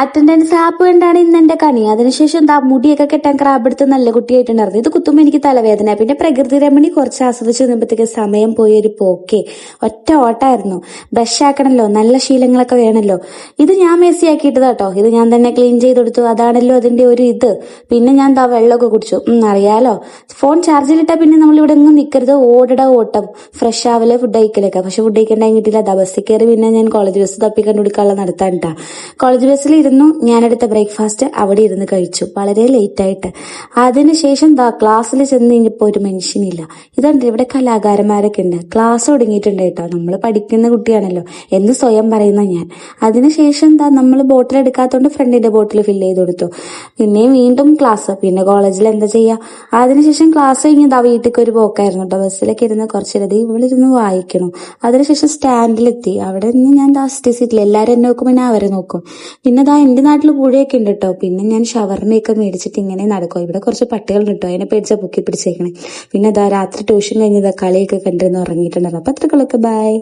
Attendance app കണ്ടാണ് ഇന്ന് എന്റെ കണി. അതിനുശേഷം എന്താ മുടിയൊക്കെ കെട്ടാൻ ക്രാബെടുത്ത് നല്ല കുട്ടിയായിട്ടുണ്ടായിരുന്നു. ഇത് കുത്തുമ്പോൾ എനിക്ക് തലവേദന. പിന്നെ പ്രകൃതി രമണി കുറച്ച് ആസ്വദിച്ച് നിന്നപ്പോഴത്തേക്ക് സമയം പോയി ഒരു പോക്കേ. ഒറ്റ ഓട്ടായിരുന്നു. ബ്രഷ് ആക്കണല്ലോ, നല്ല ശീലങ്ങളൊക്കെ വേണമല്ലോ. ഇത് ഞാൻ മെസ്സി ആക്കിയിട്ടതാ കേട്ടോ. ഇത് ഞാൻ തന്നെ ക്ലീൻ ചെയ്ത് കൊടുത്തു. അതാണല്ലോ അതിന്റെ ഒരു ഇത്. പിന്നെ ഞാൻ എന്താ വെള്ളമൊക്കെ കുടിച്ചു. അറിയാലോ, ഫോൺ ചാർജിലിട്ടാ പിന്നെ നമ്മൾ ഇവിടെ ഒന്നും നിൽക്കരുത്. ഓട്ടം ഫ്രഷ് ആവല്, ഫുഡ് കഴിക്കലൊക്കെ. പക്ഷെ ഫുഡ് കഴിക്കാൻ കഴിഞ്ഞിട്ടില്ല. ബസ്സിൽ കയറി പിന്നെ ഞാൻ കോളേജ് ബസ് തപ്പി കണ്ടുപിടിക്കാനുള്ള നടത്താനിട്ടാ. കോളേജ് ബസ്സിൽ ഇരുന്നു. ഞാനെടുത്ത ബ്രേക്ക്ഫാസ്റ്റ് അവിടെ ഇരുന്ന് കഴിച്ചു, വളരെ ലേറ്റ് ആയിട്ട്. അതിനുശേഷം ക്ലാസ്സിൽ ചെന്ന് കഴിഞ്ഞപ്പോൾ ഒരു മനുഷ്യനില്ല. ഇതുണ്ട്, ഇവിടെ കലാകാരന്മാരൊക്കെ ഉണ്ട്. ക്ലാസ് തുടങ്ങിയിട്ടുണ്ട് കേട്ടോ. നമ്മൾ പഠിക്കുന്ന കുട്ടിയാണല്ലോ എന്ന് സ്വയം പറയുന്ന ഞാൻ. അതിനുശേഷം നമ്മൾ ബോട്ടിൽ എടുക്കാത്തതുകൊണ്ട് ഫ്രണ്ടിന്റെ ബോട്ടിൽ ഫില്ല് ചെയ്ത് കൊടുത്തു. പിന്നെയും വീണ്ടും ക്ലാസ്. പിന്നെ കോളേജിൽ എന്താ ചെയ്യാ. അതിനുശേഷം ക്ലാസ് കഴിഞ്ഞ് വീട്ടിലേക്ക് ഒരു പോക്കായിരുന്നു കേട്ടോ. ബസ്സിലൊക്കെ ഇരുന്ന് കുറച്ചിരത് ഇവിടെ ഇരുന്ന് വായിക്കണം. അതിനുശേഷം സ്റ്റാൻഡിലെത്തി. അവിടെ നിന്ന് ഞാൻ സീറ്റിൽ എല്ലാവരും എന്നെ നോക്കുമ്പോൾ ഞാൻ അവരെ നോക്കും. പിന്നെ എന്റെ നാട്ടിൽ പുഴയൊക്കെ ഉണ്ട് കേട്ടോ. പിന്നെ ഞാൻ ഷവർമ്മയൊക്കെ മേടിച്ചിട്ട് ഇങ്ങനെ നടക്കും. ഇവിടെ കുറച്ച് പട്ടികൾ കിട്ടോ, അതിനെ പേടിച്ച പൊക്കി പിടിച്ചേക്കണേ. പിന്നെ രാത്രി ട്യൂഷൻ കഴിഞ്ഞ് കളിയൊക്കെ കണ്ടിരുന്ന് ഉറങ്ങിയിട്ടുണ്ടായിരുന്നു. അപ്പൊ അത്രകളൊക്കെ ബൈ.